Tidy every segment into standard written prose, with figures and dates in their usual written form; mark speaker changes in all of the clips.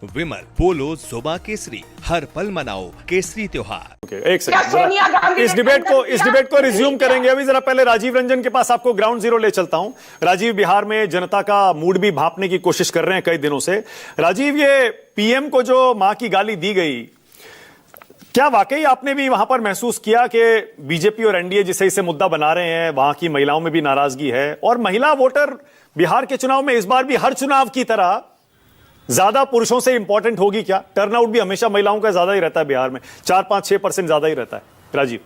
Speaker 1: विमल, पोलो, जोबा केसरी, हर पल मनाओ केसरी त्योहार।
Speaker 2: एक सेकंड, इस डिबेट को रिज्यूम करेंगे। अभी जरा पहले राजीव रंजन के पास आपको ग्राउंड जीरो ले चलता हूं। राजीव, बिहार में जनता का मूड भी भांपने की कोशिश कर रहे हैं कई दिनों से। राजीव, ये पीएम को जो मां की गाली दी गई, क्या वाकई आपने भी वहां पर महसूस किया कि बीजेपी और एनडीए जिसे इसे मुद्दा बना रहे हैं, वहां की महिलाओं में भी नाराजगी है? और महिला वोटर बिहार के चुनाव में इस बार भी हर चुनाव की तरह ज्यादा पुरुषों से इंपॉर्टेंट होगी क्या? टर्नआउट भी हमेशा महिलाओं का ज्यादा ही रहता है बिहार में, 4-5-6% ज्यादा ही रहता है। राजीव,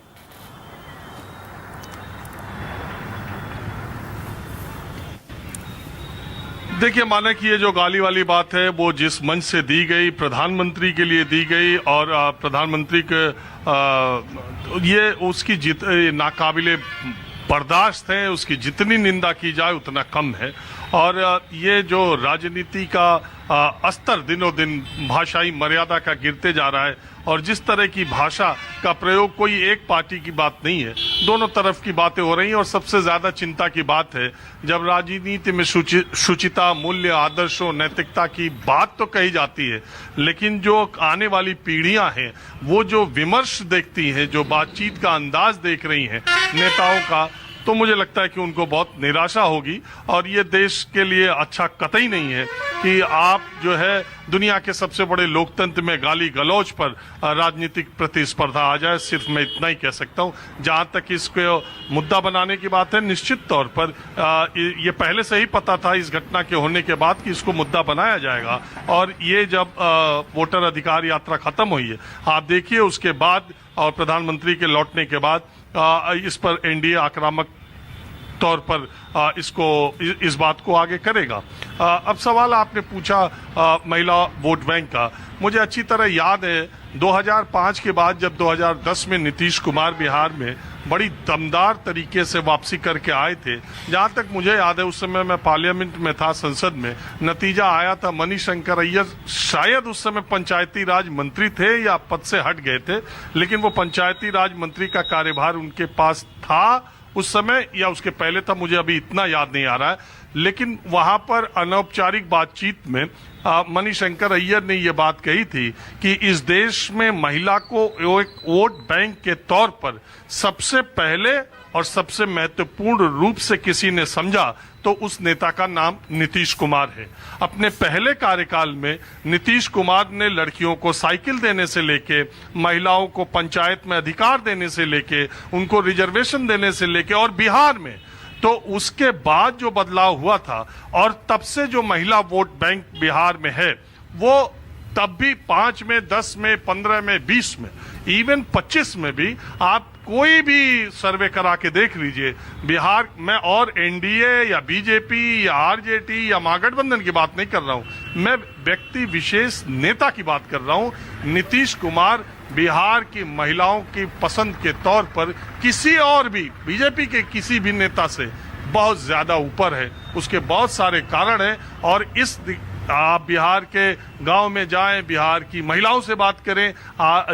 Speaker 3: देखिए, माना कि ये जो गाली वाली बात है वो जिस मंच से दी गई, प्रधानमंत्री के लिए दी गई, और प्रधानमंत्री के ये उसकी नाकाबिले बर्दाश्त है। उसकी जितनी निंदा की जाए उतना कम है। और ये जो राजनीति का स्तर दिनों दिन भाषाई मर्यादा का गिरते जा रहा है, और जिस तरह की भाषा का प्रयोग कोई एक पार्टी की बात नहीं है, दोनों तरफ की बातें हो रही हैं। और सबसे ज्यादा चिंता की बात है जब राजनीति में शुचिता, मूल्य, आदर्शों, नैतिकता की बात तो कही जाती है, लेकिन जो आने वाली पीढ़ियां हैं वो जो विमर्श देखती हैं, जो बातचीत का अंदाज देख रही हैं नेताओं का, तो मुझे लगता है कि उनको बहुत निराशा होगी। और ये देश के लिए अच्छा कतई नहीं है कि आप जो है दुनिया के सबसे बड़े लोकतंत्र में गाली गलौज पर राजनीतिक प्रतिस्पर्धा आ जाए। सिर्फ मैं इतना ही कह सकता हूं। जहां तक इसको मुद्दा बनाने की बात है, निश्चित तौर पर ये पहले से ही पता था इस घटना के होने के बाद कि इसको मुद्दा बनाया जाएगा। और ये जब वोटर अधिकार यात्रा खत्म हुई है, आप देखिए उसके बाद और प्रधानमंत्री के लौटने के बाद इस पर एनडीए आक्रामक तौर पर इस बात को आगे करेगा। अब सवाल आपने पूछा महिला वोट बैंक का। मुझे अच्छी तरह याद है 2005 के बाद जब 2010 में नीतीश कुमार बिहार में बड़ी दमदार तरीके से वापसी करके आए थे। जहां तक मुझे याद है उस समय मैं पार्लियामेंट में था, संसद में। नतीजा आया था मणिशंकर अय्यर शायद उस समय पंचायती राज मंत्री थे या पद से हट गए थे, लेकिन वो पंचायती राज मंत्री का कार्यभार उनके पास था उस समय या उसके पहले था, मुझे अभी इतना याद नहीं आ रहा है। लेकिन वहां पर अनौपचारिक बातचीत में मणिशंकर अय्यर ने यह बात कही थी कि इस देश में महिला को एक वोट बैंक के तौर पर सबसे पहले और सबसे महत्वपूर्ण रूप से किसी ने समझा तो उस नेता का नाम नीतीश कुमार है। अपने पहले कार्यकाल में नीतीश कुमार ने लड़कियों को साइकिल देने से लेके, महिलाओं को पंचायत में अधिकार देने से लेके, उनको रिजर्वेशन देने से लेके, और बिहार में तो उसके बाद जो बदलाव हुआ था और तब से जो महिला वोट बैंक बिहार में है, वो तब भी 5 में, 10 में, 15 में, 20 में, इवन 25 में भी आप कोई भी सर्वे करा के देख लीजिए बिहार में। और एनडीए या बीजेपी या आरजेडी या महागठबंधन की बात नहीं कर रहा हूं, मैं व्यक्ति विशेष नेता की बात कर रहा हूं। नीतीश कुमार बिहार की महिलाओं की पसंद के तौर पर किसी और भी बीजेपी के किसी भी नेता से बहुत ज्यादा ऊपर है। उसके बहुत सारे कारण हैं। और आप बिहार के गांव में जाएं, बिहार की महिलाओं से बात करें,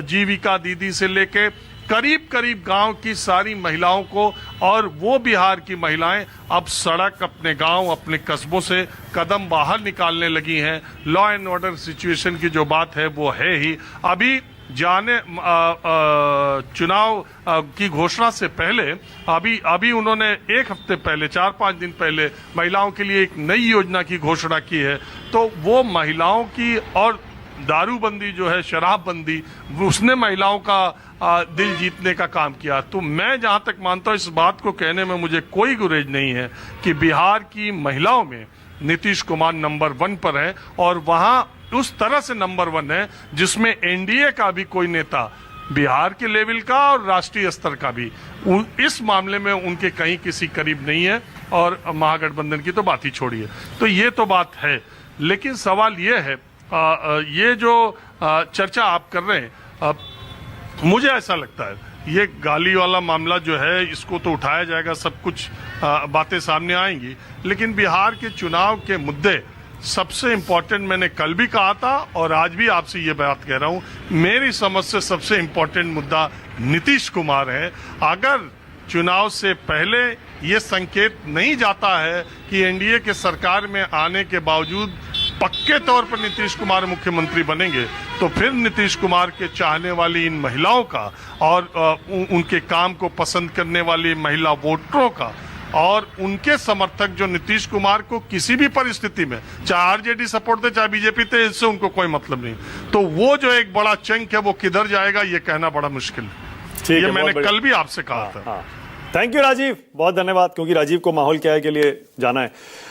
Speaker 3: जीविका दीदी से लेके करीब करीब गांव की सारी महिलाओं को, और वो बिहार की महिलाएं अब सड़क, अपने गांव, अपने कस्बों से कदम बाहर निकालने लगी हैं। लॉ एंड ऑर्डर सिचुएशन की जो बात है वो है ही। अभी चुनाव की घोषणा से पहले अभी उन्होंने एक हफ्ते पहले, 4-5 दिन पहले महिलाओं के लिए एक नई योजना की घोषणा की है। तो वो महिलाओं की, और दारूबंदी जो है, शराबबंदी, उसने महिलाओं का दिल जीतने का काम किया। तो मैं जहां तक मानता हूं, इस बात को कहने में मुझे कोई गुरेज नहीं है कि बिहार की महिलाओं में नीतीश कुमार नंबर 1 पर है। और वहां उस तरह से नंबर 1 है जिसमें एनडीए का भी कोई नेता, बिहार के लेवल का और राष्ट्रीय स्तर का भी, इस मामले में उनके कहीं किसी करीब नहीं है। और महागठबंधन की तो बात ही छोड़िए। तो ये तो बात है। लेकिन सवाल ये है, ये जो चर्चा आप कर रहे हैं, मुझे ऐसा लगता है ये गाली वाला मामला जो है इसको तो उठाया जाएगा, सब कुछ बातें सामने आएंगी, लेकिन बिहार के चुनाव के मुद्दे सबसे इम्पोर्टेंट, मैंने कल भी कहा था और आज भी आपसे ये बात कह रहा हूं, मेरी समझ से सबसे इम्पोर्टेंट मुद्दा नीतीश कुमार है। अगर चुनाव से पहले ये संकेत नहीं जाता है कि एनडीए के सरकार में आने के बावजूद पक्के तौर पर नीतीश कुमार मुख्यमंत्री बनेंगे तो फिर नीतीश कुमार के चाहने वाली इन महिलाओं का और उनके काम को पसंद करने वाली महिला वोटरों का और उनके समर्थक जो नीतीश कुमार को किसी भी परिस्थिति में चाहे आरजेडी सपोर्ट दे चाहे बीजेपी दे, इससे उनको कोई मतलब नहीं। तो वो जो एक बड़ा चंक है वो किधर जाएगा ये कहना बड़ा मुश्किल है। ये मैंने कल भी आपसे कहा था।
Speaker 2: थैंक यू राजीव, बहुत धन्यवाद, क्योंकि राजीव को माहौल क्या है के लिए जाना है।